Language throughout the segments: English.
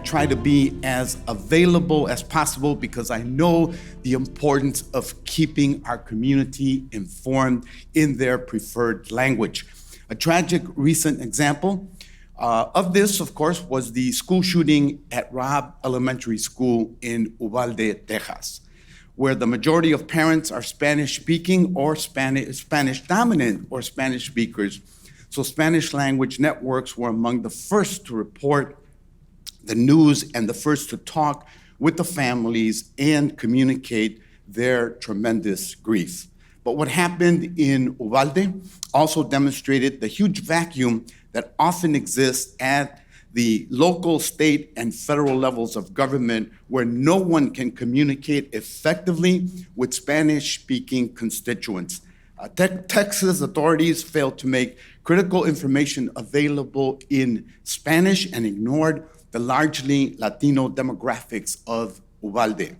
try to be as available as possible because I know the importance of keeping our community informed in their preferred language. A tragic recent example of this, of course, was the school shooting at Robb Elementary School in Uvalde, Texas, where the majority of parents are Spanish-speaking or Spanish-dominant or Spanish speakers. So Spanish language networks were among the first to report the news and the first to talk with the families and communicate their tremendous grief. But what happened in Uvalde also demonstrated the huge vacuum that often exists at the local, state, and federal levels of government where no one can communicate effectively with Spanish-speaking constituents. Texas authorities failed to make critical information available in Spanish and ignored the largely Latino demographics of Uvalde.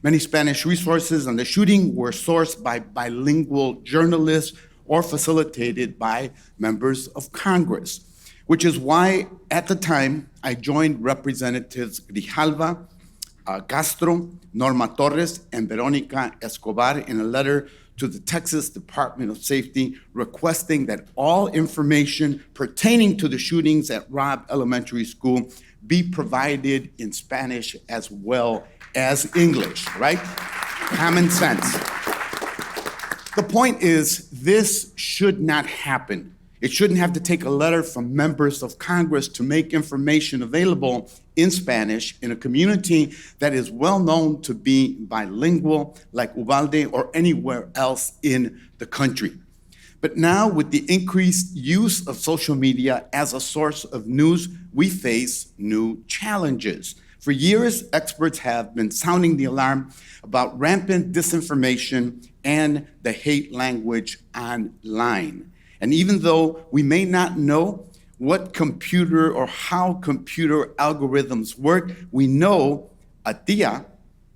Many Spanish resources on the shooting were sourced by bilingual journalists or facilitated by members of Congress, which is why at the time I joined Representatives Grijalva, Castro, Norma Torres, and Veronica Escobar in a letter to the Texas Department of Safety requesting that all information pertaining to the shootings at Robb Elementary School be provided in Spanish as well as English, right? Common sense. The point is, this should not happen. It shouldn't have to take a letter from members of Congress to make information available in Spanish in a community that is well known to be bilingual, like Uvalde or anywhere else in the country. But now, with the increased use of social media as a source of news, we face new challenges. For years, experts have been sounding the alarm about rampant disinformation and the hate language online. And even though we may not know what computer or how computer algorithms work, we know a tia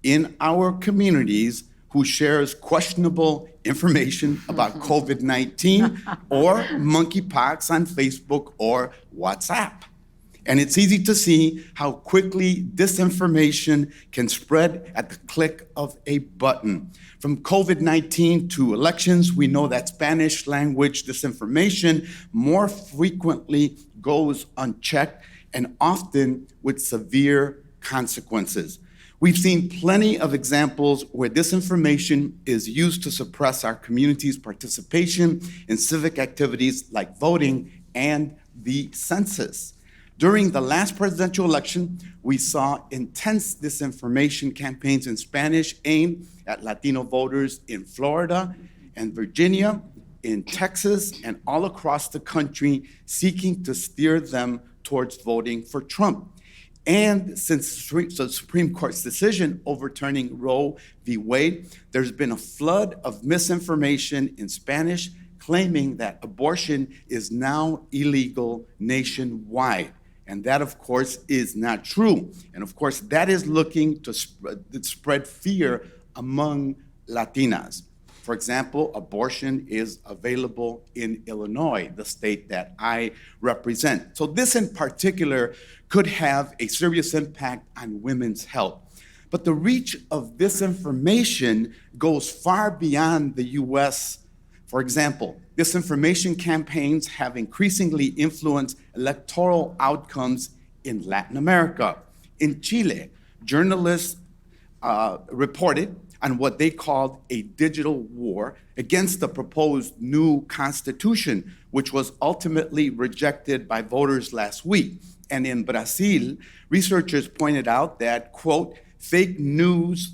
in our communities who shares questionable information about COVID-19 or monkeypox on Facebook or WhatsApp. And it's easy to see how quickly disinformation can spread at the click of a button. From COVID-19 to elections, we know that Spanish language disinformation more frequently goes unchecked and often with severe consequences. We've seen plenty of examples where disinformation is used to suppress our community's participation in civic activities like voting and the census. During the last presidential election, we saw intense disinformation campaigns in Spanish aimed at Latino voters in Florida and Virginia, in Texas, and all across the country, seeking to steer them towards voting for Trump. And since the Supreme Court's decision overturning Roe v. Wade, there's been a flood of misinformation in Spanish claiming that abortion is now illegal nationwide. And that, of course, is not true. And of course, that is looking to spread fear among Latinas. For example, abortion is available in Illinois, the state that I represent. So this in particular could have a serious impact on women's health. But the reach of this information goes far beyond the US. For example, disinformation campaigns have increasingly influenced electoral outcomes in Latin America. In Chile, journalists reported on what they called a digital war against the proposed new constitution, which was ultimately rejected by voters last week. And in Brazil, researchers pointed out that, quote, fake news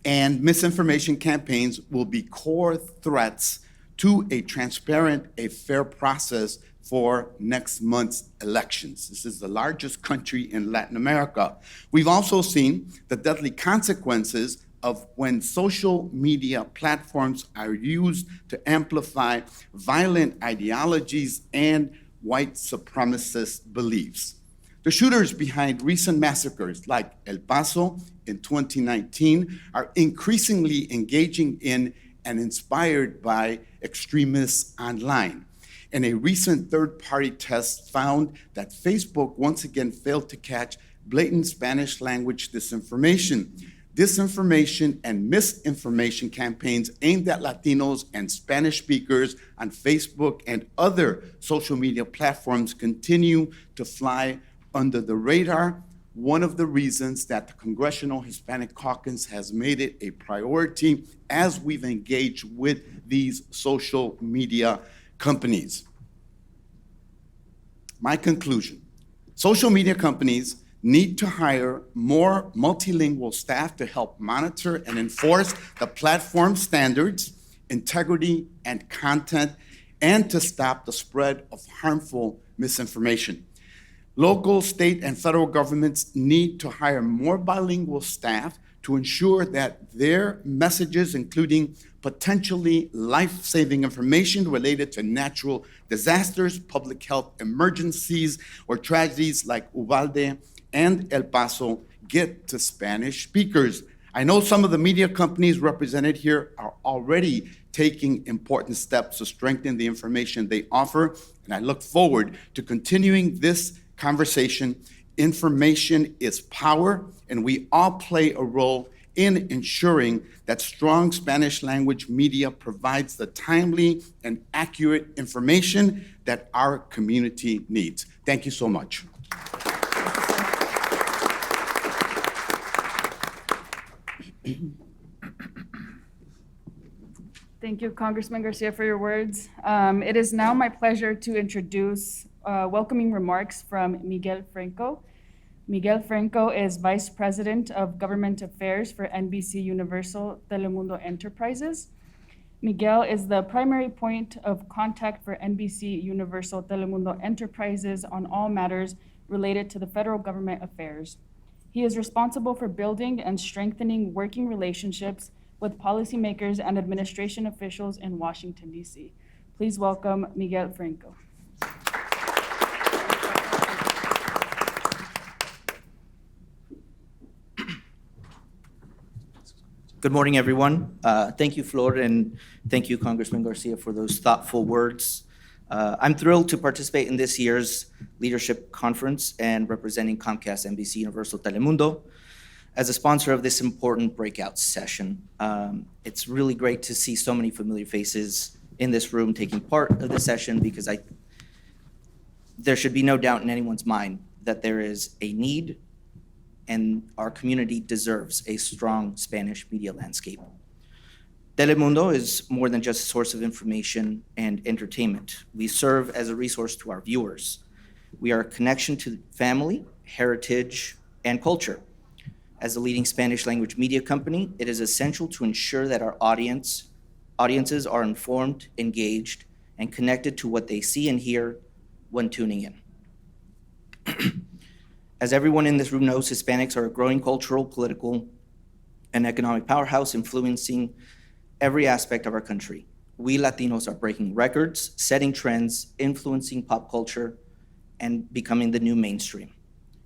and misinformation campaigns will be core threats to a transparent, a fair process for next month's elections. This is the largest country in Latin America. We've also seen the deadly consequences of when social media platforms are used to amplify violent ideologies and white supremacist beliefs. The shooters behind recent massacres like El Paso in 2019 are increasingly engaging in and inspired by extremists online. And a recent third-party test found that Facebook once again failed to catch blatant Spanish language disinformation. Disinformation and misinformation campaigns aimed at Latinos and Spanish speakers on Facebook and other social media platforms continue to fly under the radar. One of the reasons that the Congressional Hispanic Caucus has made it a priority as we've engaged with these social media companies. My conclusion, social media companies need to hire more multilingual staff to help monitor and enforce the platform standards, integrity, and content, and to stop the spread of harmful misinformation. Local, state, and federal governments need to hire more bilingual staff to ensure that their messages, including potentially life-saving information related to natural disasters, public health emergencies, or tragedies like Uvalde and El Paso, get to Spanish speakers. I know some of the media companies represented here are already taking important steps to strengthen the information they offer, and I look forward to continuing this conversation. Information is power, and we all play a role in ensuring that strong Spanish language media provides the timely and accurate information that our community needs. Thank you so much. Thank you, Congressman Garcia, for your words. It is now my pleasure to introduce welcoming remarks from Miguel Franco. Miguel Franco is Vice President of Government Affairs for NBC Universal Telemundo Enterprises. Miguel is the primary point of contact for NBC Universal Telemundo Enterprises on all matters related to the federal government affairs. He is responsible for building and strengthening working relationships with policymakers and administration officials in Washington, D.C. Please welcome Miguel Franco. Good morning, everyone. Thank you, Flor, and thank you, Congressman Garcia, for those thoughtful words. I'm thrilled to participate in this year's Leadership Conference and representing Comcast NBC Universal Telemundo as a sponsor of this important breakout session. It's really great to see so many familiar faces in this room taking part of the session, because there should be no doubt in anyone's mind that there is a need and our community deserves a strong Spanish media landscape. Telemundo is more than just a source of information and entertainment. We serve as a resource to our viewers. We are a connection to family, heritage, and culture. As a leading Spanish language media company, it is essential to ensure that our audiences are informed, engaged, and connected to what they see and hear when tuning in. As everyone in this room knows, Hispanics are a growing cultural, political, and economic powerhouse influencing every aspect of our country. We Latinos are breaking records, setting trends, influencing pop culture, and becoming the new mainstream.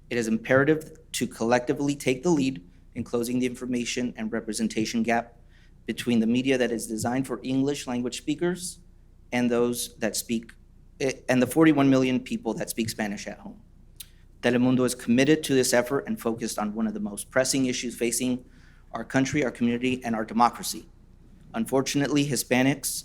It is imperative to collectively take the lead in closing the information and representation gap between the media that is designed for English language speakers and those that speak, and the 41 million people that speak Spanish at home. Telemundo is committed to this effort and focused on one of the most pressing issues facing our country, our community, and our democracy. Unfortunately, Hispanics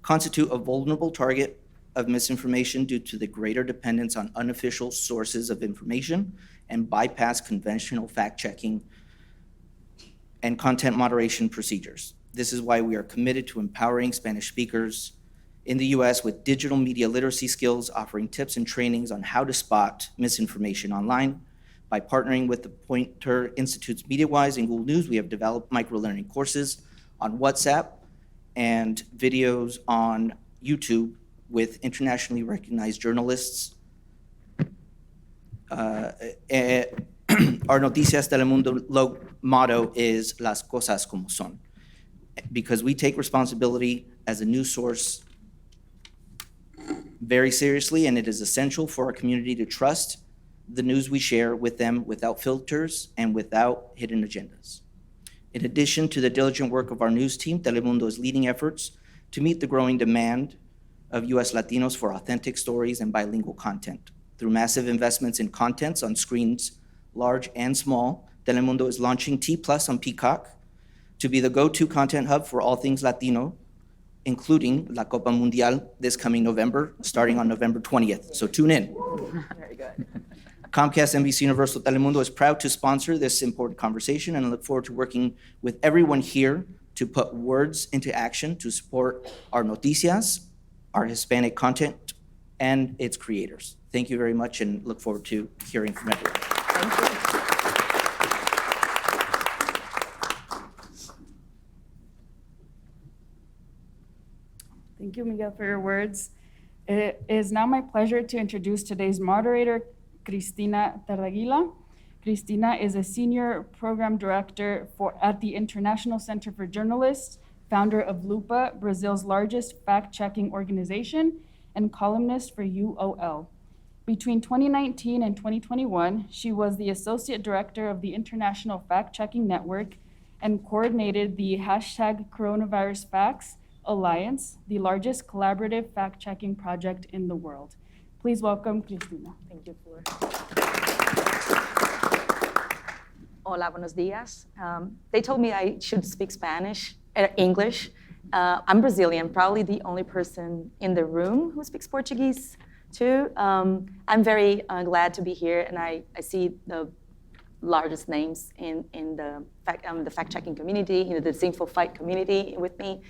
constitute a vulnerable target of misinformation due to the greater dependence on unofficial sources of information and bypass conventional fact-checking and content moderation procedures. This is why we are committed to empowering Spanish speakers in the U.S. with digital media literacy skills, offering tips and trainings on how to spot misinformation online. By partnering with the Poynter Institute's MediaWise and Google News, we have developed micro-learning courses on WhatsApp and videos on YouTube with internationally recognized journalists. Our Noticias Telemundo motto is Las Cosas Como Son, because we take responsibility as a news source very seriously, and it is essential for our community to trust the news we share with them without filters and without hidden agendas. In addition to the diligent work of our news team, Telemundo is leading efforts to meet the growing demand of U.S. Latinos for authentic stories and bilingual content. Through massive investments in contents on screens, large and small, Telemundo is launching T+ on Peacock to be the go-to content hub for all things Latino, including La Copa Mundial this coming November, starting on November 20th. So tune in. Very good. Comcast, NBC Universal, Telemundo is proud to sponsor this important conversation, and I look forward to working with everyone here to put words into action to support our noticias, our Hispanic content, and its creators. Thank you very much, and look forward to hearing from everyone. Thank you. Thank you, Miguel, for your words. It is now my pleasure to introduce today's moderator, Cristina Tarraguila. Cristina is a senior program director at the International Center for Journalists, founder of Lupa, Brazil's largest fact-checking organization, and columnist for UOL. Between 2019 and 2021, she was the associate director of the International Fact-Checking Network and coordinated the #CoronavirusFacts Alliance, the largest collaborative fact-checking project in the world. Please welcome Cristina. Thank you, Flor. Hola, buenos dias. They told me I should speak English. I'm Brazilian, probably the only person in the room who speaks Portuguese too. I'm very glad to be here, and I see the largest names in the fact-checking community, in the Disinfo Fight community with me.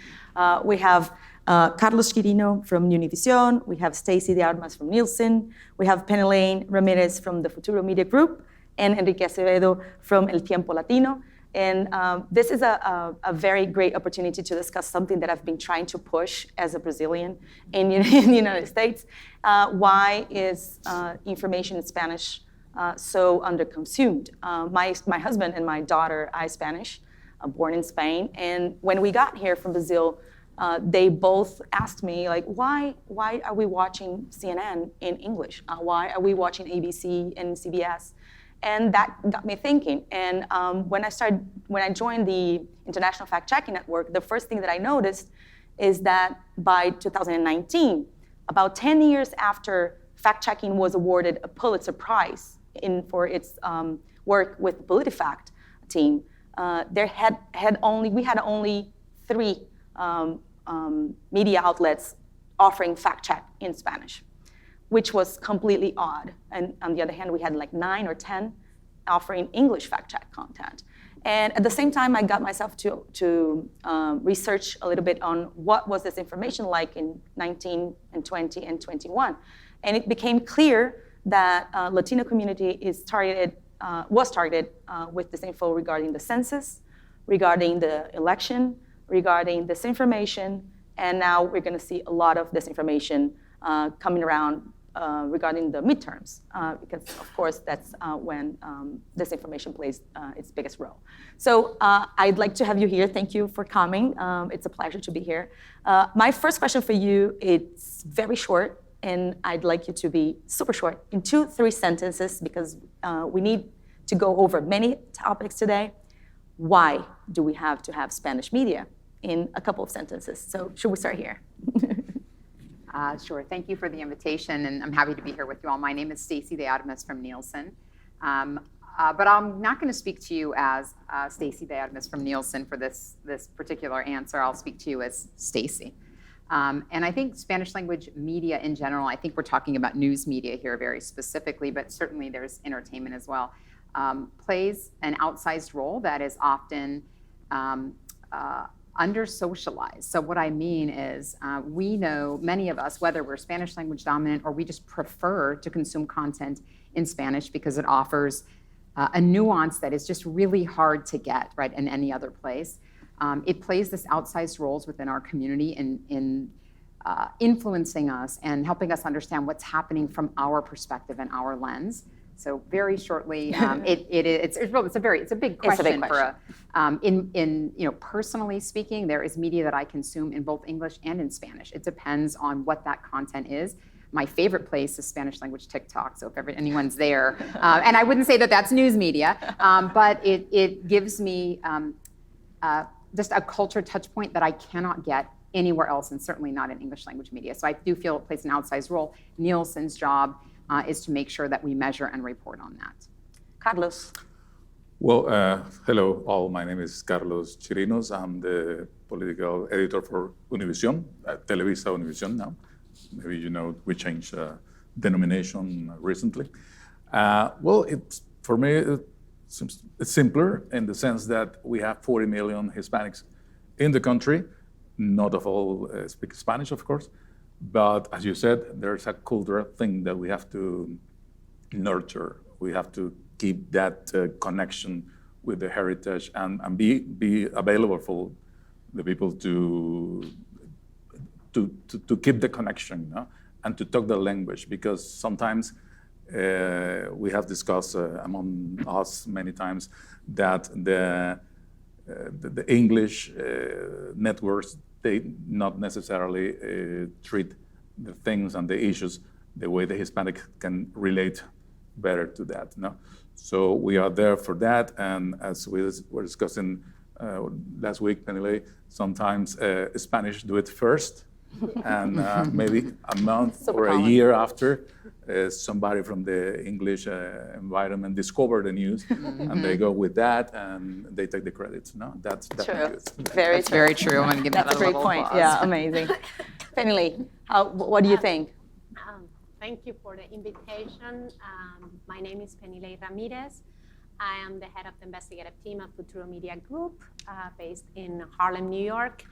We have Carlos Quirino from Univision. We have Stacy de Armas from Nielsen. We have Penelaine Ramirez from the Futuro Media Group, and Enrique Acevedo from El Tiempo Latino. And this is a very great opportunity to discuss something that I've been trying to push as a Brazilian in the United States. Why is information in Spanish so underconsumed? My husband and my daughter are Spanish, born in Spain. And when we got here from Brazil, they both asked me, like, why are we watching CNN in English? Why are we watching ABC and CBS? And that got me thinking. And when I joined the International Fact-Checking Network, the first thing that I noticed is that by 2019, about 10 years after fact-checking was awarded a Pulitzer Prize for its work with the PolitiFact team, we had only 3 media outlets offering fact-check in Spanish, which was completely odd. And on the other hand, we had like 9 or 10 offering English fact-check content. And at the same time, I got myself to research a little bit on what was this information like in 19 and 20 and 21. And it became clear that Latino community was targeted with disinfo regarding the census, regarding the election, regarding disinformation, and now we're going to see a lot of disinformation coming around regarding the midterms, because of course that's when disinformation plays its biggest role. So I'd like to have you here. Thank you for coming. It's a pleasure to be here. My first question for you, it's very short, and I'd like you to be super short in 2-3 sentences, because we need to go over many topics today. Why do we have to have Spanish media? In a couple of sentences. So should we start here? Sure. Thank you for the invitation, and I'm happy to be here with you all. My name is Stacy de Armas from Nielsen, but I'm not going to speak to you as Stacy de Armas from Nielsen for this particular answer. I'll speak to you as Stacy. And I think Spanish language media in general, I think we're talking about news media here very specifically, but certainly there's entertainment as well, plays an outsized role that is often under-socialized. So what I mean is we know, many of us, whether we're Spanish language dominant or we just prefer to consume content in Spanish because it offers a nuance that is just really hard to get, right, in any other place. It plays this outsized roles within our community in influencing us and helping us understand what's happening from our perspective and our lens. So very shortly, it's a big question for personally speaking, there is media that I consume in both English and in Spanish. It depends on what that content is. My favorite place is Spanish language TikTok. So if anyone's there, and I wouldn't say that that's news media, but it gives me just a culture touch point that I cannot get anywhere else, and certainly not in English language media. So I do feel it plays an outsized role. Nielsen's job is to make sure that we measure and report on that. Carlos. Well, hello all. My name is Carlos Chirinos. I'm the political editor for Univision, Televisa Univision now. Maybe you know we changed denomination recently. Well, for me, it's simpler in the sense that we have 40 million Hispanics in the country. Not of all speak Spanish, of course, but as you said, there's a cultural thing that we have to nurture. We have to keep that connection with the heritage and be available for the people to keep the connection, you know, and to talk the language, because sometimes we have discussed among us many times that the English networks, they not necessarily treat the things and the issues the way the Hispanic can relate better to that. No? So we are there for that, and as we were discussing last week, Penile, sometimes Spanish do it first, and maybe a month or a year after, somebody from the English environment discover the news, and they go with that, and they take the credits. No, that's definitely good. That's very true. I'm going to give That's that a great level point. applause. Yeah, amazing. Penile, what do you think? Thank you for the invitation. My name is Penile Ramirez. I am the head of the investigative team of Futuro Media Group, based in Harlem, New York.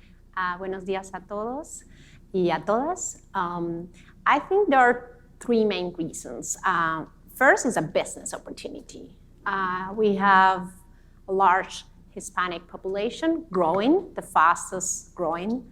Buenos días a todos y a todas. I think there are three main reasons. First is a business opportunity. We have a large Hispanic population growing, the fastest growing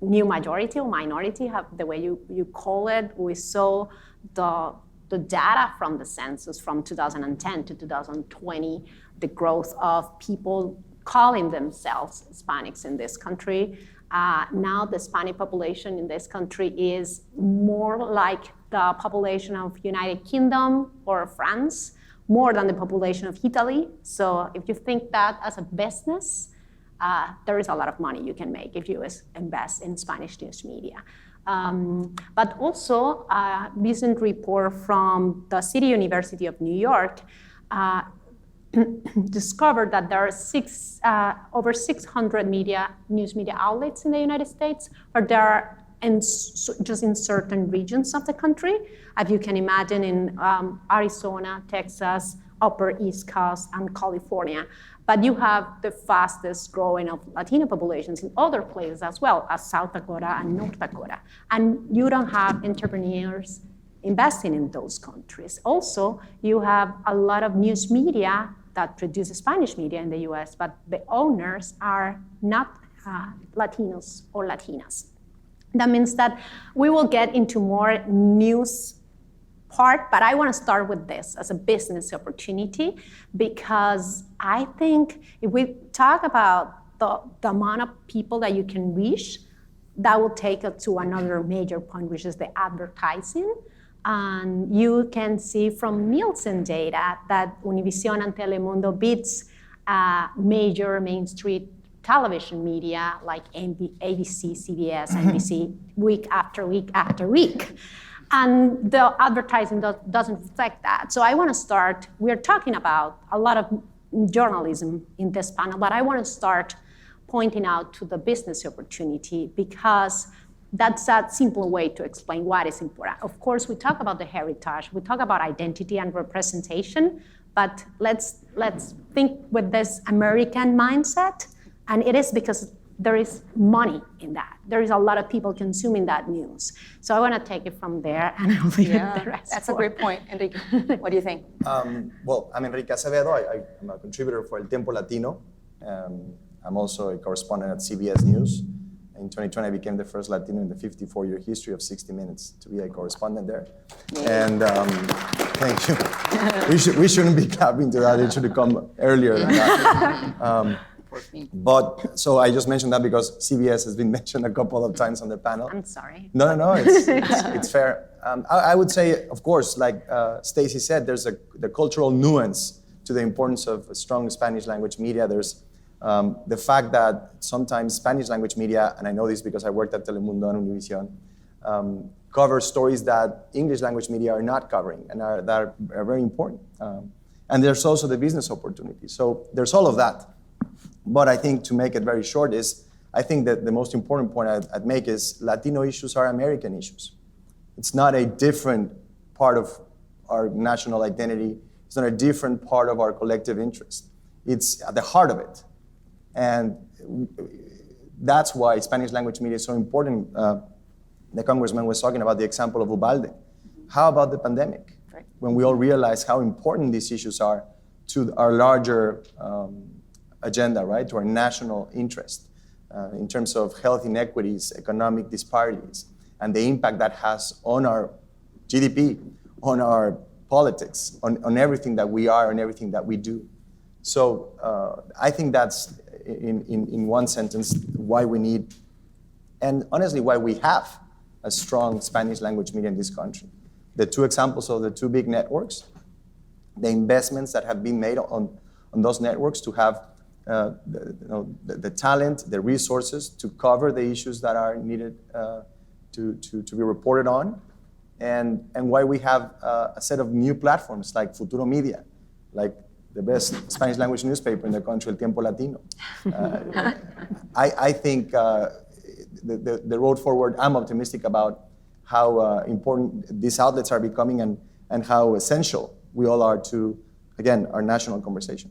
new majority or minority, have the way you call it. We saw the data from the census from 2010 to 2020, the growth of people calling themselves Hispanics in this country. Now the Hispanic population in this country is more like the population of United Kingdom or France, more than the population of Italy. So if you think that as a business, there is a lot of money you can make if you invest in Spanish news media. But also, a recent report from the City University of New York discovered that there are over 600 news media outlets in the United States, but there are just in certain regions of the country. As you can imagine, in Arizona, Texas, Upper East Coast, and California. But you have the fastest growing of Latino populations in other places as well, as South Dakota and North Dakota. And you don't have entrepreneurs investing in those countries. Also, you have a lot of news media that produce Spanish media in the US, but the owners are not Latinos or Latinas. That means that we will get into more news part, but I want to start with this as a business opportunity, because I think if we talk about the amount of people that you can reach, that will take us to another major point, which is the advertising. And you can see from Nielsen data that Univision and Telemundo beats major mainstream television media like ABC, CBS, NBC, week after week after week. And the advertising doesn't reflect that. So I want to start, we're talking about a lot of journalism in this panel, but I want to start pointing out to the business opportunity, because that's a simple way to explain what is important. Of course, we talk about the heritage, we talk about identity and representation, but let's think with this American mindset, and it is because there is money in that. There is a lot of people consuming that news. So I want to take it from there, and I'll leave the rest. That's a great point. Enrique, what do you think? Well, I'm Enrique Acevedo. I'm a contributor for El Tiempo Latino. I'm also a correspondent at CBS News. In 2020, I became the first Latino in the 54-year history of 60 Minutes to be a correspondent there. And thank you. We shouldn't be clapping to that. It should have come earlier than that. But so I just mentioned that because CBS has been mentioned a couple of times on the panel. I'm sorry. No, it's fair. I would say, of course, like Stacy said, there's the cultural nuance to the importance of strong Spanish language media. There's The fact that sometimes Spanish language media, and I know this because I worked at Telemundo and Univision, cover stories that English language media are not covering and that are very important. And there's also the business opportunity. So there's all of that. But I think to make it very short I think that the most important point I'd make is Latino issues are American issues. It's not a different part of our national identity. It's not a different part of our collective interest. It's at the heart of it. And that's why Spanish language media is so important. The congressman was talking about the example of Ubalde. How about the pandemic? Right. When we all realize how important these issues are to our larger agenda, right? To our national interest in terms of health inequities, economic disparities, and the impact that has on our GDP, on our politics, on everything that we are and everything that we do. So I think that's, in one sentence, why we need, and honestly, why we have a strong Spanish language media in this country. The two examples of the two big networks, the investments that have been made on those networks to have the talent, the resources to cover the issues that are needed to be reported on, and why we have a set of new platforms like Futuro Media, like the best Spanish language newspaper in the country, El Tiempo Latino. I think the road forward, I'm optimistic about how important these outlets are becoming and how essential we all are to, again, our national conversation.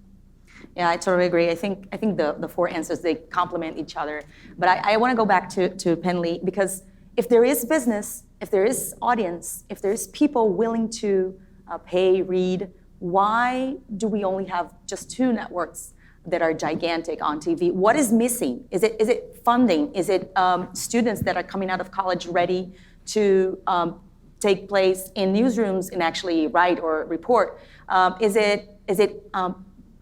Yeah, I totally agree. I think the four answers, they complement each other. But I want to go back to Penley, because if there is business, if there is audience, if there's people willing to pay, read, why do we only have just two networks that are gigantic on TV? What is missing? Is it funding? Is it students that are coming out of college ready to take place in newsrooms and actually write or report? Is it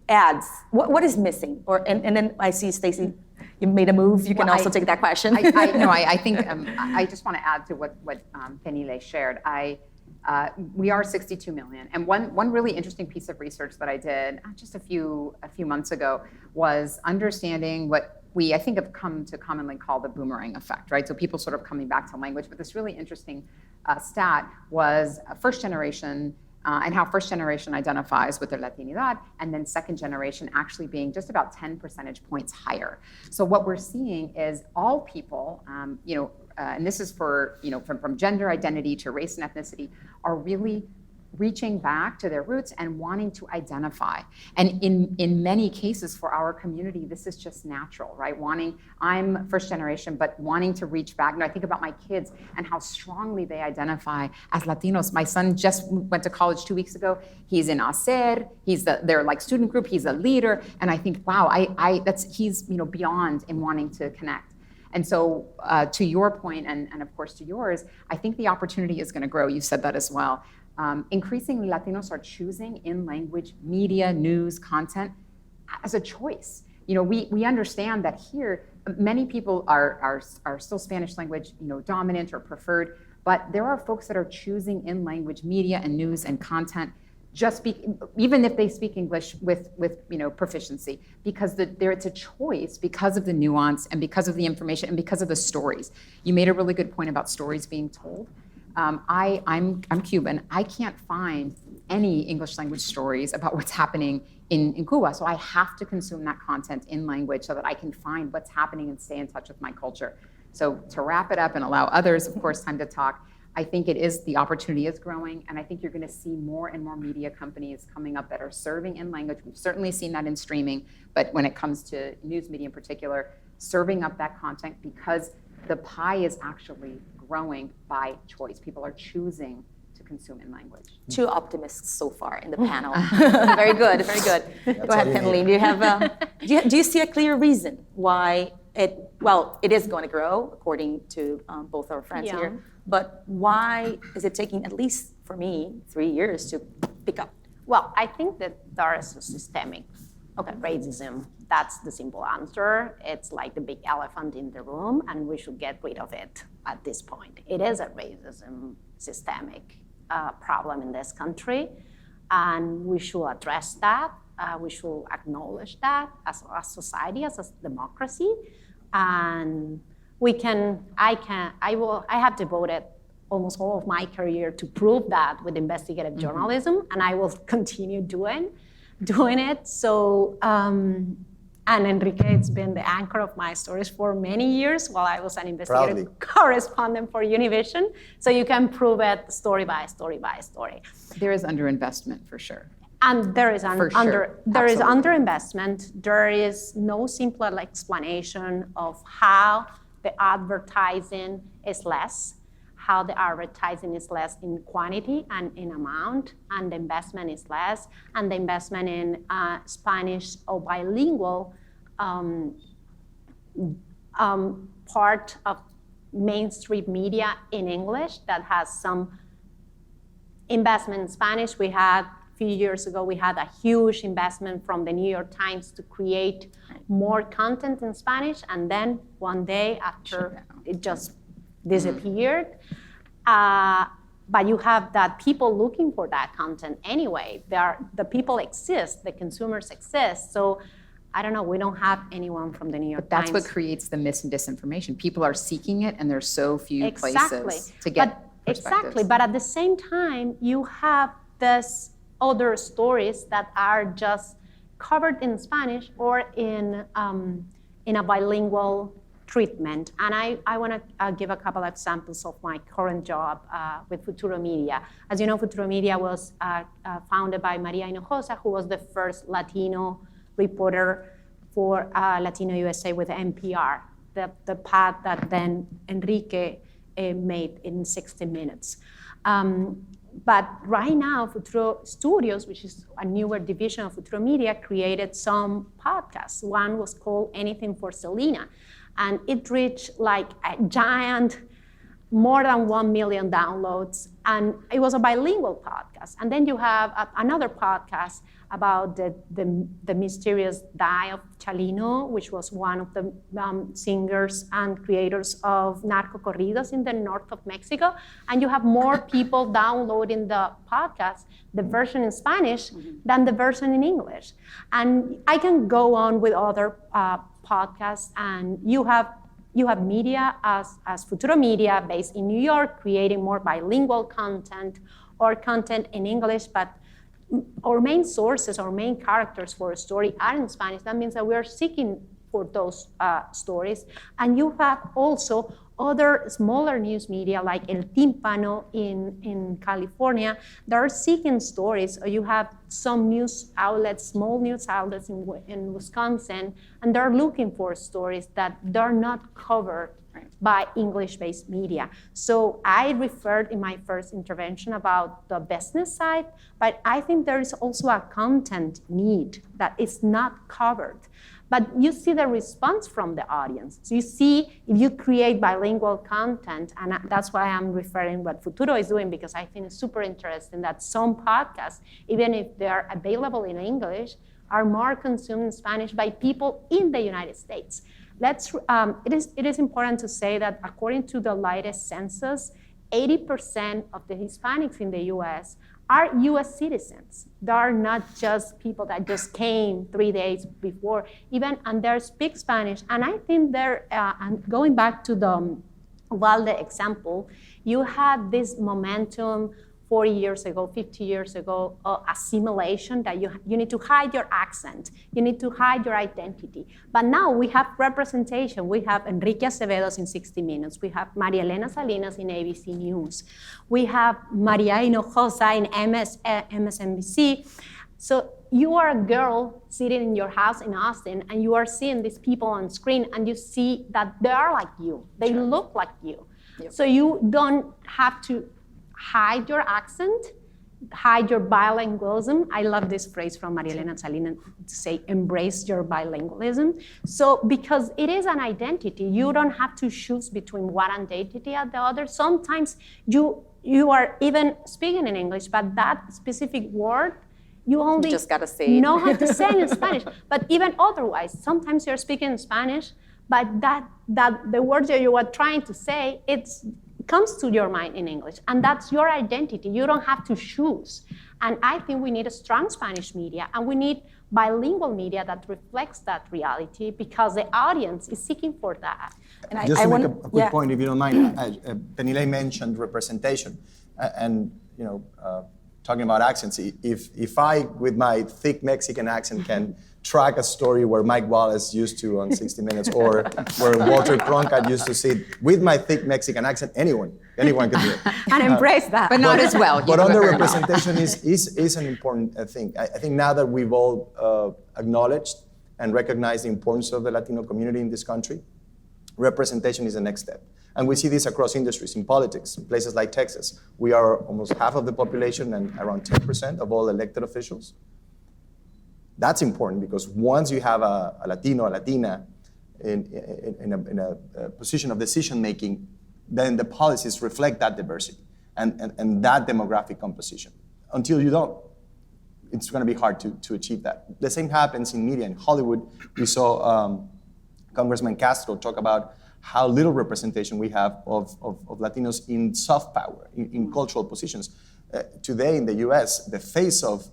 ads? What is missing? And then I see Stacey, you made a move. You can also take that question. I think I just want to add to what Penile shared. We are 62 million, and one really interesting piece of research that I did just a few months ago was understanding what we, I think, have come to commonly call the boomerang effect, right? So people sort of coming back to language. But this really interesting stat was first generation and how first generation identifies with their Latinidad, and then second generation actually being just about 10 percentage points higher. So what we're seeing is all people, and this is for, from gender identity to race and ethnicity, are really reaching back to their roots and wanting to identify. And in many cases for our community, this is just natural, right? I'm first generation, but wanting to reach back. I think about my kids and how strongly they identify as Latinos. My son just went to college 2 weeks ago. He's in ACER, he's their student group, he's a leader. And I think, wow, he's beyond in wanting to connect. And so to your point, and of course to yours, I think the opportunity is going to grow. You said that as well. Increasingly, Latinos are choosing in-language media, news, content as a choice. We understand that here, many people are still Spanish language, dominant or preferred, but there are folks that are choosing in-language media and news and content even if they speak English with proficiency, because it's a choice because of the nuance and because of the information and because of the stories. You made a really good point about stories being told. I'm Cuban. I can't find any English language stories about what's happening in Cuba, so I have to consume that content in language so that I can find what's happening and stay in touch with my culture. So to wrap it up and allow others, of course, time to talk, I think the opportunity is growing, and I think you're going to see more and more media companies coming up that are serving in language. We've certainly seen that in streaming, but when it comes to news media in particular, serving up that content because the pie is actually growing by choice. People are choosing to consume in language. Two optimists so far in the panel. Very good, very good. Go ahead, Penley. Do you see a clear reason why it is going to grow, according to both our friends here, but why is it taking, at least for me, 3 years to pick up? Well, I think that there is a systemic racism. That's the simple answer. It's like the big elephant in the room, and we should get rid of it at this point. It is a racism systemic problem in this country, and we should address that. We should acknowledge that as a society, as a democracy. And I have devoted almost all of my career to prove that with investigative journalism, and I will continue doing it. So, and Enrique has been the anchor of my stories for many years while I was an investigative correspondent for Univision. So you can prove it story by story by story. There is underinvestment for sure. And there is underinvestment. There is no simple explanation of how the advertising is less, how the advertising is less in quantity and in amount, and the investment is less, and the investment in Spanish or bilingual part of mainstream media in English that has some investment in Spanish. We had a few years ago, we had a huge investment from the New York Times to create more content in Spanish, and then one day after it just disappeared. But you have that people looking for that content anyway. The people exist, the consumers exist. So I don't know, we don't have anyone from the New York Times. That's what creates the mis and disinformation. People are seeking it, and there's so few places to get Exactly, but at the same time, you have this other stories that are just covered in Spanish or in a bilingual treatment. And I want to give a couple of examples of my current job with Futuro Media. As you know, Futuro Media was founded by Maria Hinojosa, who was the first Latino reporter for Latino USA with NPR, the path that then Enrique made in 60 Minutes. But right now, Futuro Studios, which is a newer division of Futuro Media, created some podcasts. One was called Anything for Selena, and it reached like a giant, more than 1 million downloads, and it was a bilingual podcast. And then you have another podcast about the mysterious die of Chalino, which was one of the singers and creators of narco corridos in the north of Mexico. And you have more people downloading the podcast, the version in Spanish, than the version in English. And I can go on with other podcasts, and you have media as Futuro Media based in New York, creating more bilingual content or content in English, but our main sources, our main characters for a story are in Spanish. That means that we are seeking for those stories. And you have also other smaller news media like El Tímpano in California that are seeking stories. Or you have some news outlets, small news outlets in Wisconsin, and they're looking for stories that they're not covered by English-based media. So I referred in my first intervention about the business side, but I think there is also a content need that is not covered. But you see the response from the audience. So you see, if you create bilingual content, and that's why I'm referring what Futuro is doing, because I think it's super interesting that some podcasts, even if they're available in English, are more consumed in Spanish by people in the United States. It is important to say that according to the latest census, 80% of the Hispanics in the US are US citizens. They are not just people that just came 3 days before, and they speak Spanish. And I think and going back to the Valde example, you had this momentum 40 years ago, 50 years ago, assimilation, that you need to hide your accent, you need to hide your identity. But now we have representation. We have Enrique Acevedo in 60 Minutes. We have María Elena Salinas in ABC News. We have Maria Hinojosa in MSNBC. So you are a girl sitting in your house in Austin, and you are seeing these people on screen, and you see that they are like you. They look like you. Yep. So you don't have to hide your accent, hide your bilingualism. I love this phrase from Maria Elena Salinas to say, embrace your bilingualism. So because it is an identity, you don't have to choose between one identity and the other. Sometimes you are even speaking in English, but that specific word, you only just gotta say know how to say it in Spanish. But even otherwise, sometimes you're speaking in Spanish, but that the words that you are trying to say, comes to your mind in English, and that's your identity. You don't have to choose. And I think we need a strong Spanish media, and we need bilingual media that reflects that reality because the audience is seeking for that. And Just to make a quick yeah. point, if you don't mind, Penile mentioned representation, and talking about accents. If I, with my thick Mexican accent, can track a story where Mike Wallace used to on 60 Minutes, or where Walter Cronkite used to sit with my thick Mexican accent, anyone can do it. And embrace that. But not as well. But underrepresentation is an important thing. I think now that we've all acknowledged and recognized the importance of the Latino community in this country, representation is the next step. And we see this across industries, in politics, in places like Texas. We are almost half of the population and around 10% of all elected officials. That's important because once you have a Latino, a Latina in a position of decision-making, then the policies reflect that diversity and that demographic composition. Until you don't, it's going to be hard to achieve that. The same happens in media. In Hollywood, we saw Congressman Castro talk about how little representation we have of Latinos in soft power, in cultural positions. Today in the US, the face of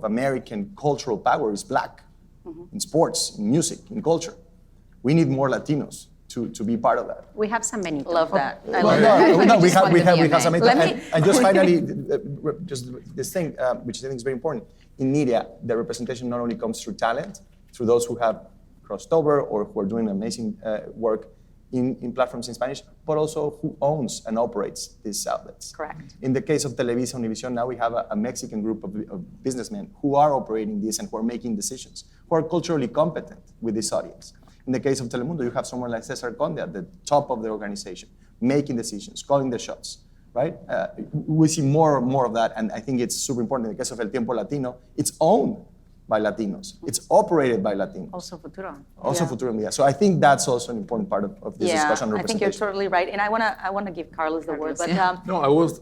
American cultural power is Black, in sports, in music, in culture. We need more Latinos to be part of that. We have some many. Love that. I Well, love that. no, we have some. Let me- And just finally, just this thing, which I think is very important. In media, the representation not only comes through talent, through those who have crossed over or who are doing amazing work in platforms in Spanish, but also who owns and operates these outlets. Correct. In the case of Televisa Univision, now we have a Mexican group of businessmen who are operating this and who are making decisions, who are culturally competent with this audience. In the case of Telemundo, you have someone like Cesar Conde at the top of the organization, making decisions, calling the shots, right? We see more of that, and I think it's super important. In the case of El Tiempo Latino, it's owned by Latinos. It's operated by Latinos. Also Futuro. Also Yeah. Futuro Media. So I think that's also an important part of this discussion on I think you're representation. totally right. And I wanna give Carlos the word, but No, I was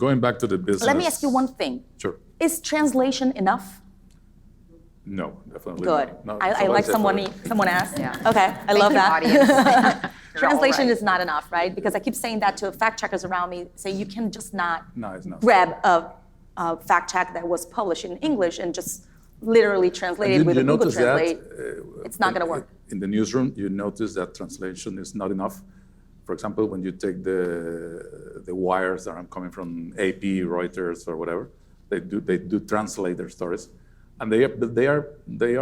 going back to the business. let me ask you one thing. Sure. Is translation enough? No, definitely Good. not. No, I like somebody someone asked. Yeah. Okay, I love you, that. audience. You're all Translation right. is not enough, right? Because I keep saying that to fact checkers around me, say you can just not No, it's not. grab a fact check that was published in English and just literally translate it with a Google notice that, Translate. It's not going to work. In the newsroom, you notice that translation is not enough. For example, when you take the wires that are coming from AP, Reuters, or whatever, they do translate their stories, and they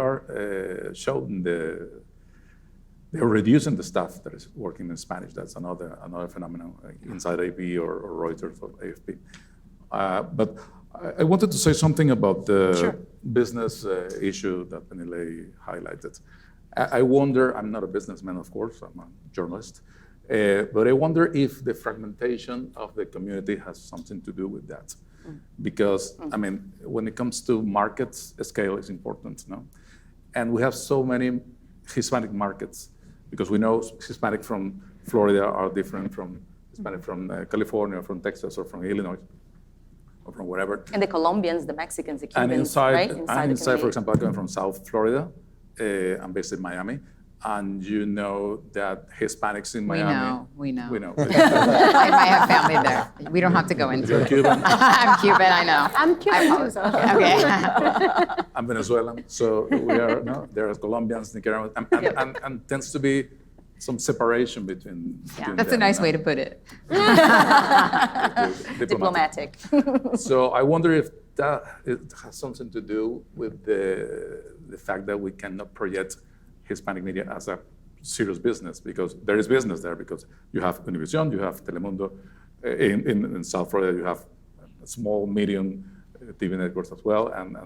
are showing they are reducing the staff that is working in Spanish. That's another phenomenon inside AP or Reuters or AFP. But I wanted to say something about the business issue that Penile highlighted. I wonder, I'm not a businessman, of course, I'm a journalist, but I wonder if the fragmentation of the community has something to do with that. Because, I mean, when it comes to markets, scale is important, no? And we have so many Hispanic markets, because we know Hispanic from Florida are different from Hispanic from California, from Texas, or from Illinois, or from wherever. And the Colombians, the Mexicans, the Cubans, And inside, right? I'm the inside, for community. example, I come from South Florida. I'm based in Miami. And you know that Hispanics in Miami. We know. We know. I have family there. We don't have to go into You're it. Cuban. I'm Cuban, I know. I'm Cuban too, so. Okay. I'm Venezuelan. So we are, no, there are Colombians, Nicaraguans, and tends to be some separation between That's a them, nice no? way to put it. Diplomatic. So I wonder if that it has something to do with the fact that we cannot project Hispanic media as a serious business, because there is business there, because you have Univision, you have Telemundo, in South Florida you have small, medium TV networks as well, and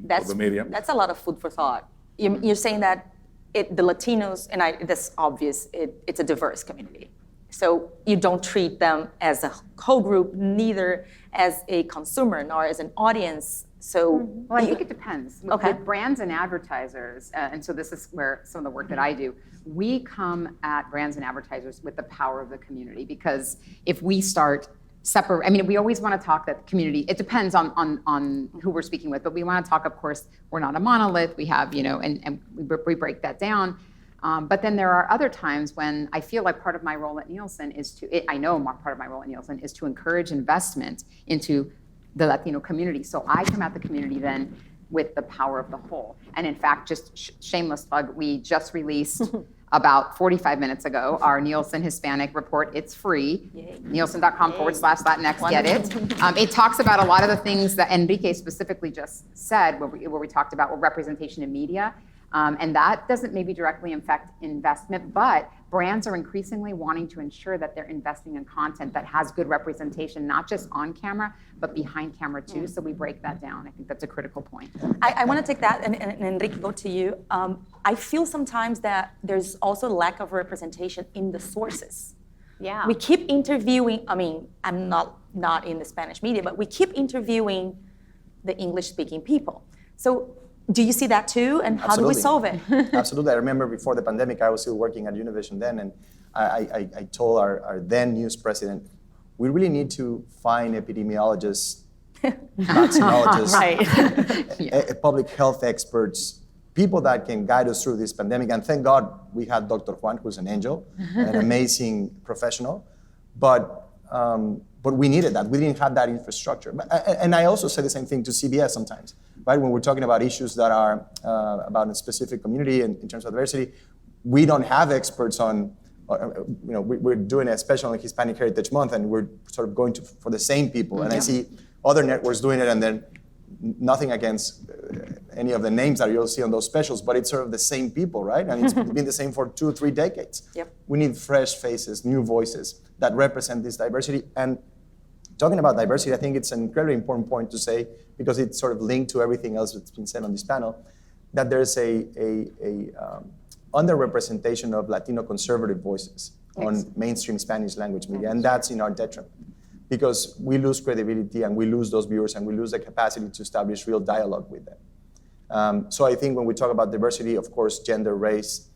That's, the media. that's a lot of food for thought. You're saying that the Latinos, and that's obvious, it's a diverse community. So you don't treat them as a whole group, neither as a consumer nor as an audience. So Well, I think it depends. Okay. With brands and advertisers, and so this is where some of the work that I do, we come at brands and advertisers with the power of the community, because if we start separate, I mean, we always want to talk that the community, it depends on who we're speaking with, but we want to talk, of course, we're not a monolith, we have, and we break that down. But then there are other times when I feel like part of my role at Nielsen is part of my role at Nielsen is to encourage investment into the Latino community. So I come at the community then with the power of the whole. And in fact, just shameless plug, we just released about 45 minutes ago our Nielsen Hispanic report. It's free. Nielsen.com/Latinx, get it. It talks about a lot of the things that Enrique specifically just said, where we talked about representation in media. And that doesn't maybe directly affect investment, but brands are increasingly wanting to ensure that they're investing in content that has good representation, not just on camera, but behind camera too. So we break that down. I think that's a critical point. I want to take that, and Enrique, go to you. I feel sometimes that there's also lack of representation in the sources. Yeah. We keep interviewing, I mean, I'm not in the Spanish media, but we keep interviewing the English-speaking people. So do you see that too, and how do we solve it? Absolutely. I remember before the pandemic, I was still working at Univision then, and I told our then news president, we really need to find epidemiologists, vaccinologists, public health experts, people that can guide us through this pandemic. And thank God we had Dr. Juan, who's an angel, an amazing professional. But we needed that. We didn't have that infrastructure. And I also say the same thing to CBS sometimes, right? When we're talking about issues that are about a specific community in terms of diversity, we don't have experts on, we're doing a special on Hispanic Heritage Month, and we're sort of going for the same people. And I see other networks doing it, and then nothing against any of the names that you'll see on those specials, but it's sort of the same people, right? And it's been the same for 2 or 3 decades. Yep. We need fresh faces, new voices that represent this diversity. And talking about diversity, I think it's an incredibly important point to say, because it's sort of linked to everything else that's been said on this panel, that there's a underrepresentation of Latino conservative voices on mainstream Spanish language media, and that's in our detriment, because we lose credibility and we lose those viewers and we lose the capacity to establish real dialogue with them. So I think when we talk about diversity, of course, gender, race,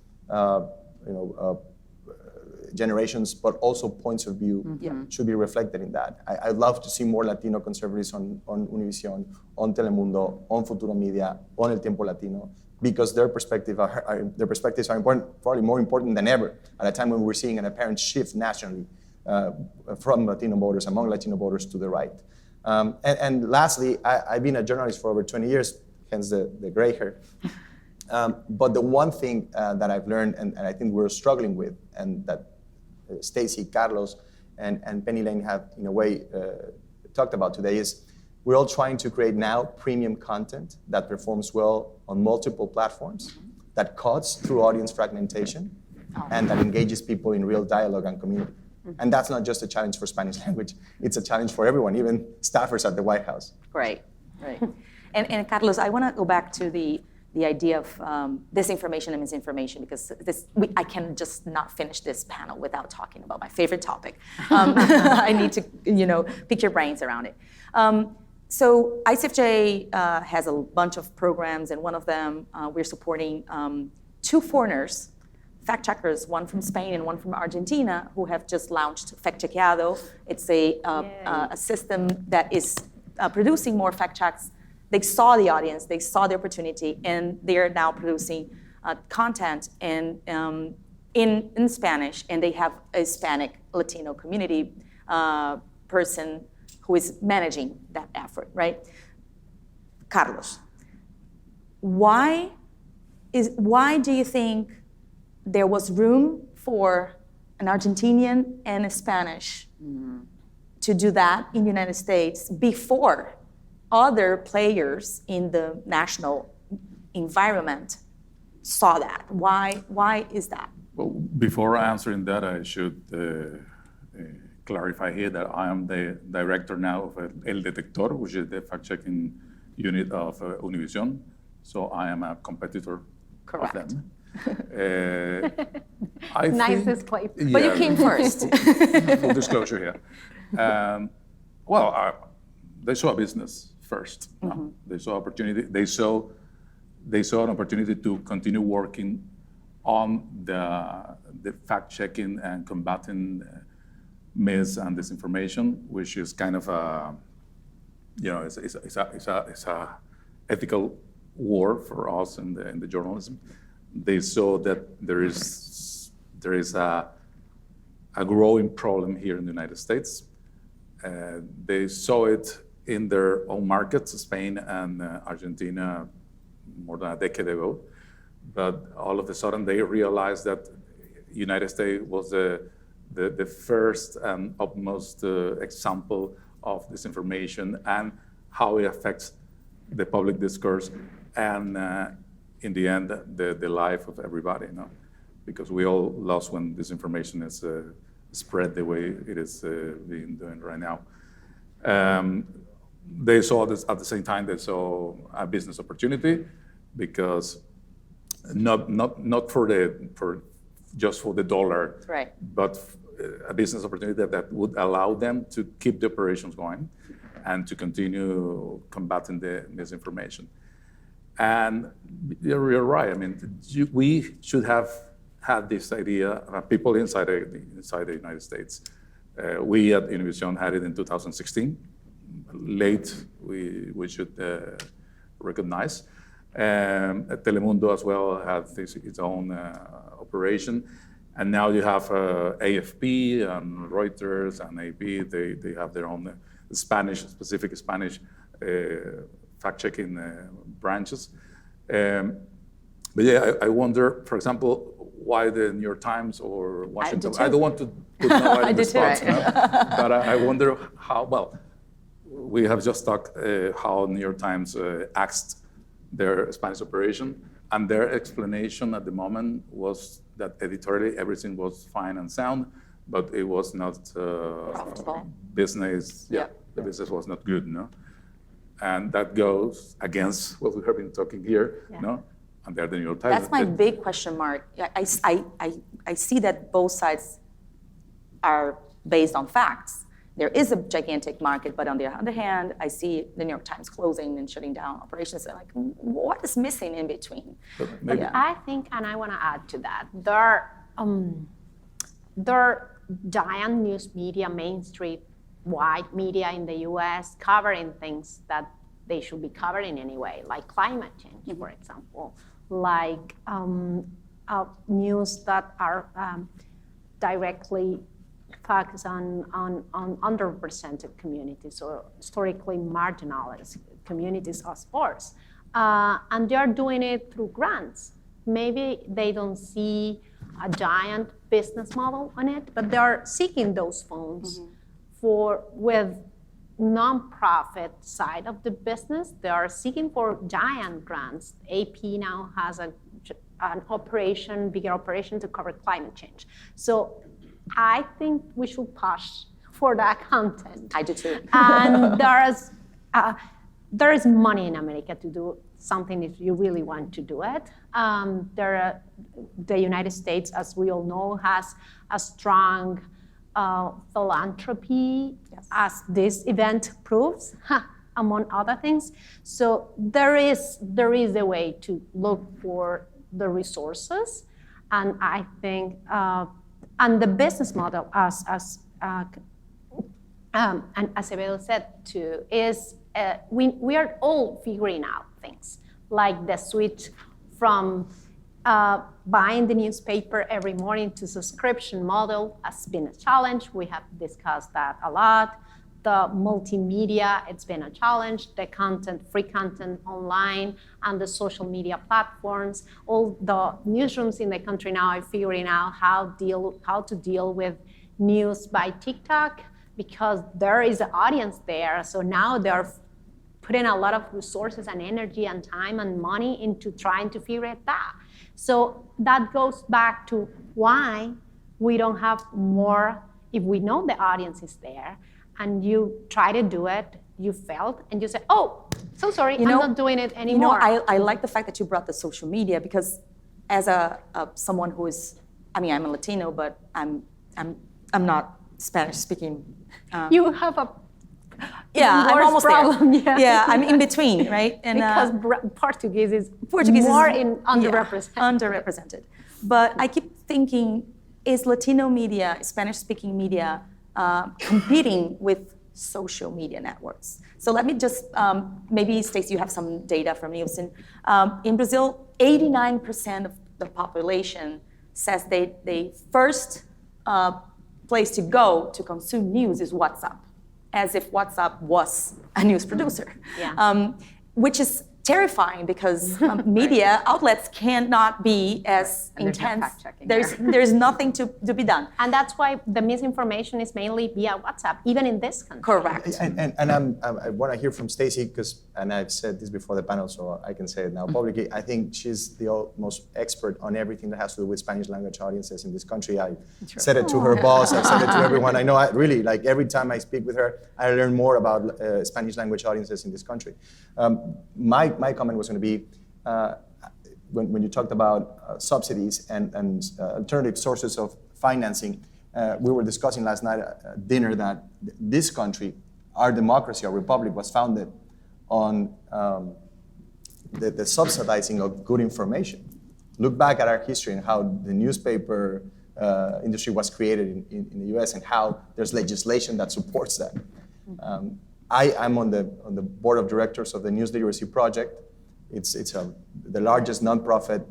generations, but also points of view should be reflected in that. I'd love to see more Latino conservatives on Univision, on Telemundo, on Futuro Media, on El Tiempo Latino, because their perspectives are important, probably more important than ever, at a time when we're seeing an apparent shift nationally from Latino voters, among Latino voters, to the right. And lastly, I've been a journalist for over 20 years, hence the gray hair. But the one thing that I've learned, and I think we're struggling with, and that Stacy, Carlos, and Penny Lane have, in a way, talked about today, is we're all trying to create now premium content that performs well on multiple platforms, that cuts through audience fragmentation, and that engages people in real dialogue and community. And that's not just a challenge for Spanish language, it's a challenge for everyone, even staffers at the White House. Right. And Carlos, I want to go back to the idea of disinformation and misinformation, because I can just not finish this panel without talking about my favorite topic. I need to, pick your brains around it. So ICFJ has a bunch of programs, and one of them we're supporting 2 foreigners, fact checkers, one from Spain and one from Argentina, who have just launched Fact Chequeado. It's a system that is producing more fact checks. They saw the audience, they saw the opportunity, and they are now producing content in Spanish, and they have a Hispanic Latino community person who is managing that effort, right? Carlos, why do you think there was room for an Argentinian and a Spanish to do that in the United States before other players in the national environment saw that? Why is that? Well, before answering that, I should clarify here that I am the director now of El Detector, which is the fact-checking unit of Univision. So I am a competitor of them. Nicest place. Yeah, But you came first. Full disclosure here. They saw a business first. They saw opportunity. They saw an opportunity to continue working on the fact-checking and combating myths and disinformation, which is kind of it's a ethical war for us in the journalism. They saw that there is a growing problem here in the United States. They saw it in their own markets, Spain and Argentina, more than a decade ago. But all of a sudden, they realized that United States was the first and upmost example of disinformation and how it affects the public discourse and, in the end, the life of everybody, you know? Because we all lost when disinformation is spread the way it is being done right now. They saw this at the same time. They saw a business opportunity because not just for the dollar, Right. but a business opportunity that would allow them to keep the operations going and to continue combating the misinformation. And you're right. I mean, we should have had this idea, people inside the United States. We at Univision had it in 2016. Late, we should recognize. Telemundo as well had its own operation. And now you have AFP and Reuters and AP. They have their own specific Spanish fact-checking branches. But yeah, I wonder, for example, why the New York Times or Washington. I don't want to put nobody in the spot, but I wonder how. Well, we have just talked how New York Times axed their Spanish operation, and their explanation at the moment was that editorially everything was fine and sound, but it was not business. Yeah, the business was not good, no. And that goes against what we have been talking here, no. And they're the New York Times. That's my big question mark. I see that both sides are based on facts. There is a gigantic market, but on the other hand, I see the New York Times closing and shutting down operations. And like, what is missing in between? But I think, and I want to add to that, there are giant news media, mainstream white media in the U.S. covering things that they should be covering anyway, like climate change, for example, like news that are directly focus on underrepresented communities or historically marginalized communities of sports. And they're doing it through grants. Maybe they don't see a giant business model on it, but they're seeking those funds with nonprofit side of the business. They are seeking for giant grants. AP now has an bigger operation to cover climate change. So I think we should push for that content. I do too. And there is money in America to do something if you really want to do it. The United States, as we all know, has a strong philanthropy, as this event proves, among other things. So there is a way to look for the resources, and I think. And the business model, as Acevedo said too, is we are all figuring out things, like the switch from buying the newspaper every morning to subscription model has been a challenge. We have discussed that a lot. The multimedia, it's been a challenge. The content, free content online, and the social media platforms. All the newsrooms in the country now are figuring out how to deal with news by TikTok, because there is an audience there. So now they're putting a lot of resources and energy and time and money into trying to figure it out. So that goes back to why we don't have more, if we know the audience is there, and you try to do it, you failed, and you say, oh, so sorry, I'm not doing it anymore. I like the fact that you brought the social media, because as someone who is, I'm a Latino, but I'm not Spanish speaking. You have a I'm almost problem. there. Yeah, I'm in between, right? And because Portuguese is more underrepresented. Underrepresented. But I keep thinking, is Latino media, Spanish-speaking media, competing with social media networks? So let me just, maybe Stacey, you have some data from Nielsen. In Brazil, 89% of the population says they first place to go to consume news is WhatsApp. as if WhatsApp was a news producer, Yeah. Which is terrifying because media outlets cannot be as And there's no intense. fact-checking There's nothing to be done. And that's why the misinformation is mainly via WhatsApp, even in this country. Correct. And I want to hear from Stacey, and I've said this before the panel, so I can say it now publicly. I think she's the most expert on everything that has to do with Spanish language audiences in this country. I said it to her boss, I said it to everyone. I know, really, like every time I speak with her, I learn more about Spanish language audiences in this country. My comment was going to be, when you talked about subsidies and alternative sources of financing, we were discussing last night at dinner that this country, our democracy, our republic, was founded on the subsidizing of good information. Look back at our history and how the newspaper industry was created in the US and how there's legislation that supports that. I'm on the board of directors of the News Literacy Project. It's the largest nonprofit,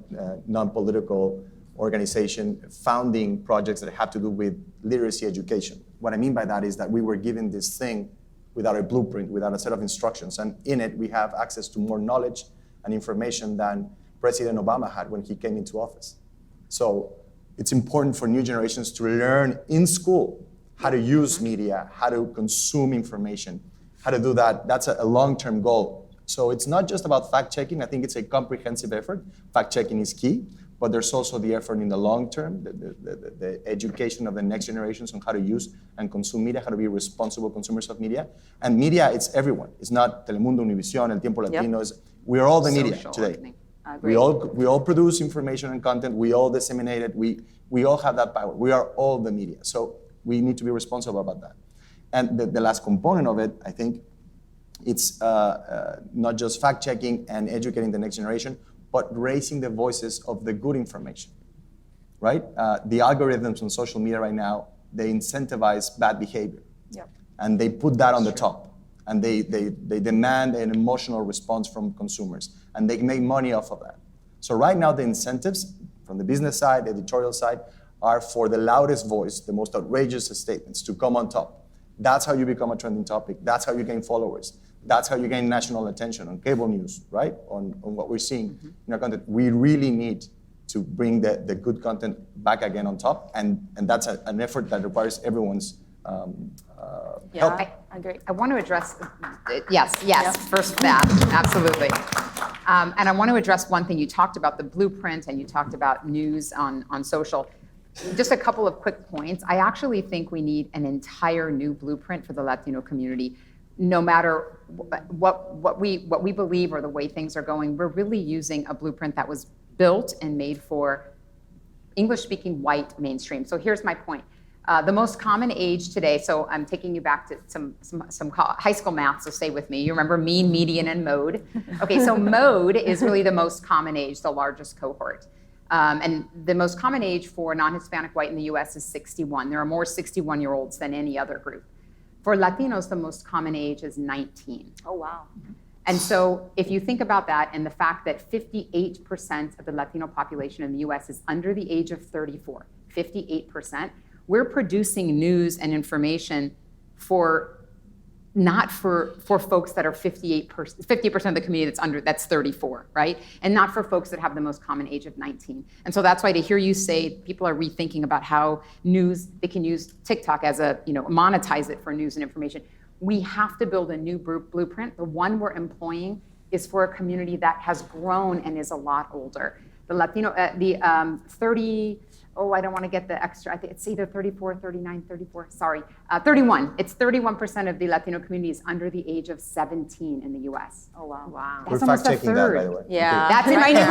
non-political organization founding projects that have to do with literacy education. What I mean by that is that we were given this thing without a blueprint, without a set of instructions, and in it we have access to more knowledge and information than President Obama had when he came into office. So it's important for new generations to learn in school how to use media, how to consume information, how to do that. That's a long-term goal. So it's not just about fact-checking. I think it's a comprehensive effort. Fact-checking is key, but there's also the effort in the long term, the education of the next generations on how to use and consume media, how to be responsible consumers of media. And media, it's everyone. It's not Telemundo, Univision, El Tiempo Latino. We are all the media Social today. listening. We all produce information and content. We all disseminate it. We all have that power. We are all the media. So we need to be responsible about that. And the last component of it, I think, it's not just fact-checking and educating the next generation, but raising the voices of the good information, right? The algorithms on social media right now, they incentivize bad behavior. Yep. And they put that on the top. And they demand an emotional response from consumers. And they make money off of that. So right now, the incentives from the business side, the editorial side, are for the loudest voice, the most outrageous statements to come on top. That's how you become a trending topic. That's how you gain followers. That's how you gain national attention on cable news, right? On what we're seeing in our content. We really need to bring the good content back again on top. And that's an effort that requires everyone's help. I agree. I want to address, yes, first that, absolutely. And I want to address one thing. You talked about the blueprint and you talked about news on social. Just a couple of quick points. I actually think we need an entire new blueprint for the Latino community. No matter what we believe or the way things are going, we're really using a blueprint that was built and made for English-speaking white mainstream. So here's my point. The most common age today, so I'm taking you back to some high school math, so stay with me. You remember mean, median, and mode. Okay, so mode is really the most common age, the largest cohort. And the most common age for non-Hispanic white in the US is 61. There are more 61-year-olds than any other group. For Latinos, the most common age is 19. Oh, wow. And so if you think about that and the fact that 58% of the Latino population in the US is under the age of 34, 58%, we're producing news and information not for folks that are 50% of the community that's 34, right? And not for folks that have the most common age of 19. And so that's why to hear you say people are rethinking about how they can use TikTok as monetize it for news and information. We have to build a new blueprint. The one we're employing is for a community that has grown and is a lot older. The Latino, I don't want to get the extra, I think it's either 34, 39, 34, sorry, 31. It's 31% of the Latino community is under the age of 17 in the US. Oh, wow. Wow. We're almost a fact-checking that, by third. the way. Yeah. That's in my new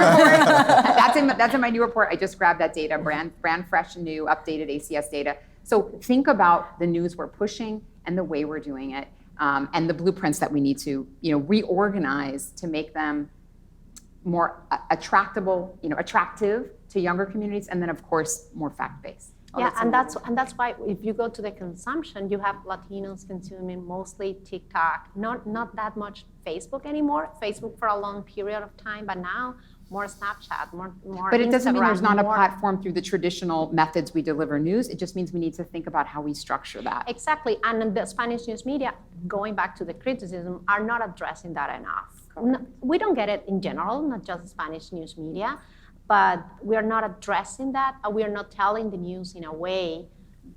report. That's in my new report. I just grabbed that data, brand fresh, new, updated ACS data. So think about the news we're pushing and the way we're doing it, and the blueprints that we need to, reorganize to make them more attractive to younger communities, and then of course more fact-based. Yeah, and that's why if you go to the consumption, you have Latinos consuming mostly TikTok, not that much Facebook anymore. Facebook for a long period of time, but now more Snapchat, more But it doesn't mean there's not a Instagram, more- platform through the traditional methods we deliver news. It just means we need to think about how we structure that. Exactly, and the Spanish news media, going back to the criticism, are not addressing that enough. We don't get it in general, not just Spanish news media, but we are not addressing that, and we are not telling the news in a way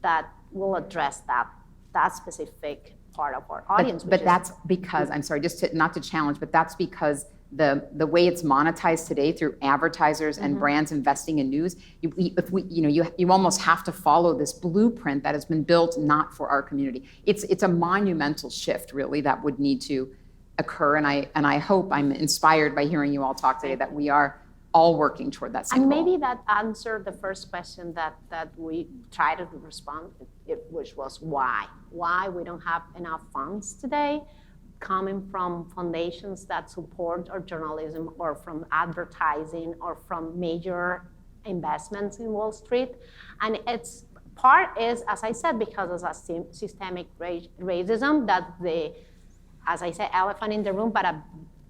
that will address that specific part of our audience. But that's because, I'm sorry, just to, not to challenge, but that's because the way it's monetized today through advertisers and brands investing in news, you almost have to follow this blueprint that has been built not for our community. It's a monumental shift, really, that would need to occur, and I hope, I'm inspired by hearing you all talk today, that we are all working toward that same And goal. maybe that answered the first question that we tried to respond, which was why? Why we don't have enough funds today coming from foundations that support our journalism, or from advertising, or from major investments in Wall Street. And it's part is, as I said, because of a systemic racism, that as I said, elephant in the room, but a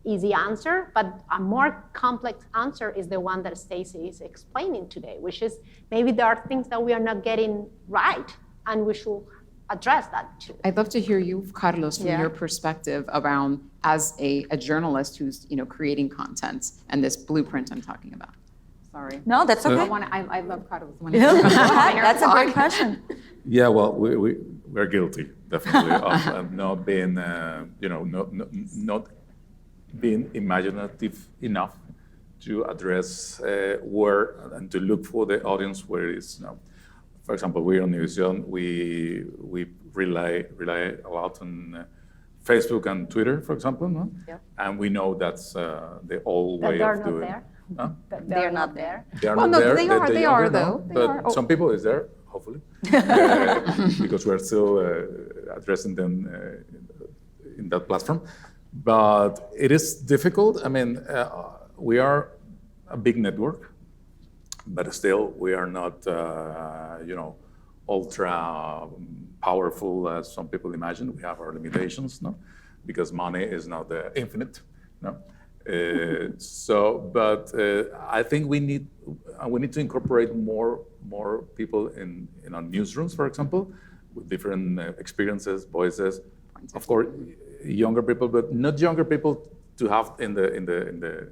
easy answer, but a more complex answer is the one that Stacey is explaining today, which is maybe there are things that we are not getting right, and we should address that too. I'd love to hear you, Carlos, from your perspective around, as a journalist who's creating content and this blueprint I'm talking about. Sorry. No, that's okay. I love Carlos. Go ahead. That's a great question. Yeah, well, we're guilty, definitely, of not being, not being imaginative enough to address where and to look for the audience where it is now. For example, we on Univision, we rely a lot on Facebook and Twitter, for example, no? Yep. And we know that's the old way they're of not doing. there. Huh? They're not there. They are Well, not no, there. they are. The They younger, are, though. no, They but are. Oh. some people is there, hopefully, because we're still addressing them in that platform. But it is difficult. I mean, we are a big network, but still we are not, ultra powerful as some people imagine. We have our limitations, no, because money is not infinite, no. But I think we need to incorporate more people in our newsrooms, for example, with different experiences, voices. Of course, younger people, but not younger people to have in the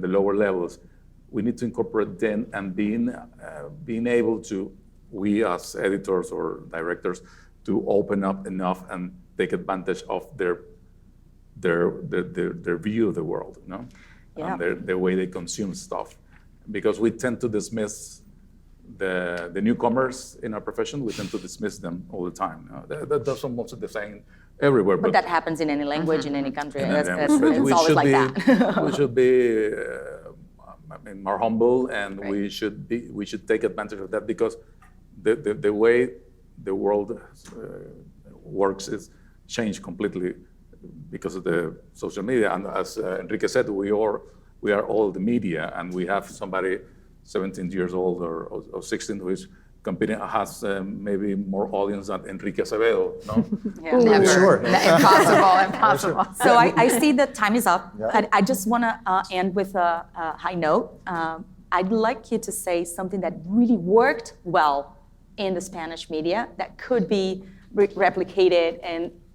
lower levels. We need to incorporate them, and being able to, we as editors or directors, to open up enough and take advantage of their view of the world, no? Yeah. And the way they consume stuff, because we tend to dismiss the newcomers in our profession. We tend to dismiss them all the time. That's almost the same everywhere. But that happens in any language, in any country. It's We always should like be, that. we should be more humble, and we should take advantage of that, because the way the world works is changed completely because of the social media. And as Enrique said, we are all the media, and we have somebody 17 years old or 16 who is competing, has maybe more audience than Enrique Acevedo, no? Yeah. Never. Sure. Impossible. So I see that time is up. Yeah. I just want to end with a high note. I'd like you to say something that really worked well in the Spanish media that could be replicated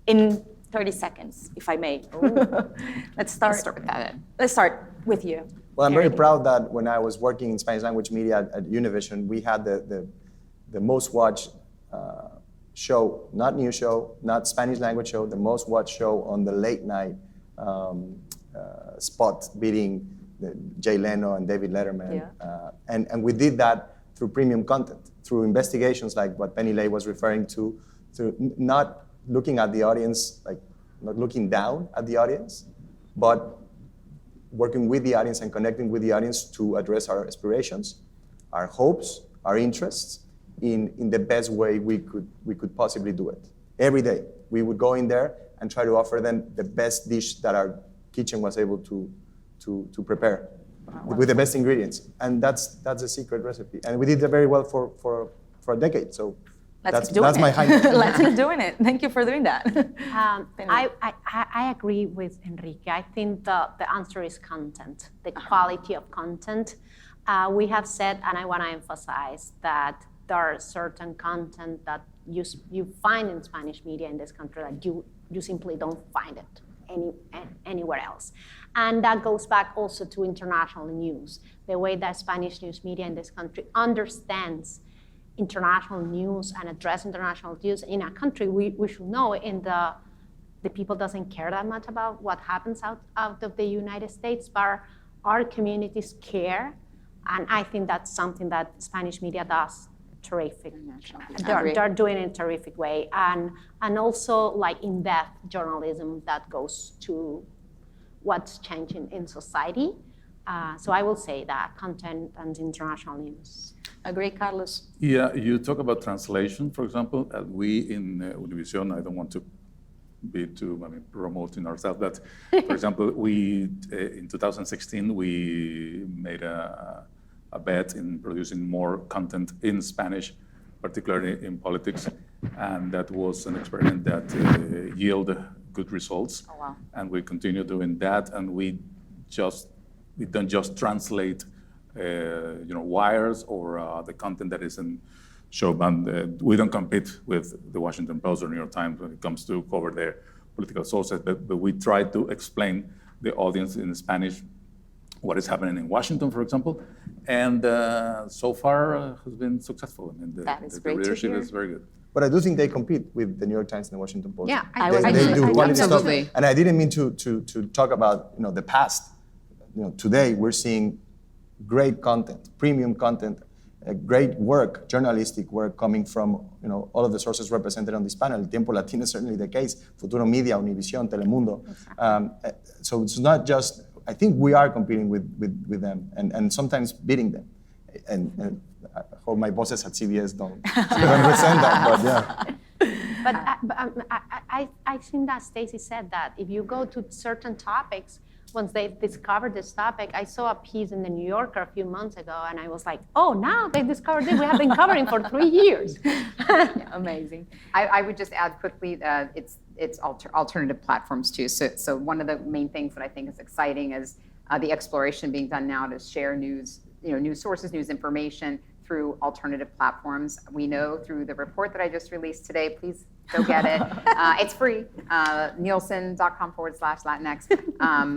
in 30 seconds, if I may. Let's start with that. Let's start with you. Well, I'm very Aaron. proud that when I was working in Spanish language media at Univision, we had the most watched show, not news show, not Spanish language show, the most watched show on the late night spot, beating Jay Leno and David Letterman. Yeah. And we did that through premium content, through investigations like what Penny Lay was referring to, through not looking at the audience, like not looking down at the audience, but working with the audience and connecting with the audience to address our aspirations, our hopes, our interests in the best way we could possibly do it. Every day, we would go in there and try to offer them the best dish that our kitchen was able to prepare with the best ingredients. And that's a secret recipe. And we did that very well for a decade. So Let's keep doing that's it. my high note. Let's keep doing it. Thank you for doing that. I agree with Enrique. I think the answer is content, the quality of content. We have said, and I want to emphasize, that there are certain content that you find in Spanish media in this country that you simply don't find it anywhere else. And that goes back also to international news, the way that Spanish news media in this country understands international news and address international news in a country. We should know the people doesn't care that much about what happens out of the United States, but our communities care. And I think that's something that Spanish media does terrific. They're doing it in a terrific way. And also like in-depth journalism that goes to what's changing in society. So I will say that content and international news. Agree, Carlos? Yeah, you talk about translation, for example. We in Univision, I don't want to be too promoting ourselves, but for example, we in 2016 we made a bet in producing more content in Spanish, particularly in politics, and that was an experiment that yielded good results. Oh, wow. And we continue doing that, and we don't just translate wires or the content that is in show, but we don't compete with the Washington Post or New York Times when it comes to cover their political sources, but we try to explain the audience in Spanish what is happening in Washington, for example, and so far has been successful. I mean, the leadership is very good. But I do think they compete with the New York Times and the Washington Post. Yeah, they do quality stuff. absolutely. And I didn't mean to talk about the past. Today we're seeing great content, premium content, great work, journalistic work coming from all of the sources represented on this panel. Tiempo Latino is certainly the case. Futuro Media, Univision, Telemundo. So it's not just. I think we are competing with them and sometimes beating them. And I hope my bosses at CBS don't resent that, but yeah. But I think that Stacey said that if you go to certain topics, once they've discovered this topic, I saw a piece in the New Yorker a few months ago, and I was like, oh, now they discovered it. We have been covering for 3 years. Yeah, amazing. I would just add quickly that it's alternative platforms too. So one of the main things that I think is exciting is the exploration being done now to share news, news sources, news information through alternative platforms. We know through the report that I just released today, please go get it. It's free, Nielsen.com/Latinx,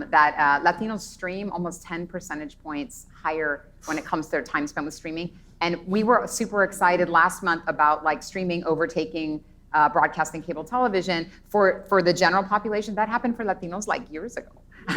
that Latinos stream almost 10 percentage points higher when it comes to their time spent with streaming. And we were super excited last month about streaming overtaking broadcasting cable television for the general population. That happened for Latinos years ago.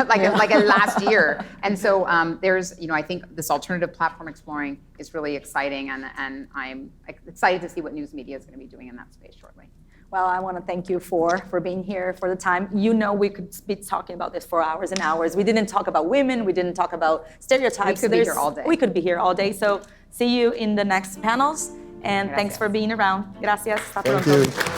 like last year. And so there's, I think this alternative platform exploring is really exciting, and I'm excited to see what news media is going to be doing in that space shortly. Well, I want to thank you for being here, for the time. We could be talking about this for hours and hours. We didn't talk about women. We didn't talk about stereotypes. We could be here all day. We could be here all day. So see you in the next panels. And thanks for being around. Gracias. Hasta pronto. Thank you.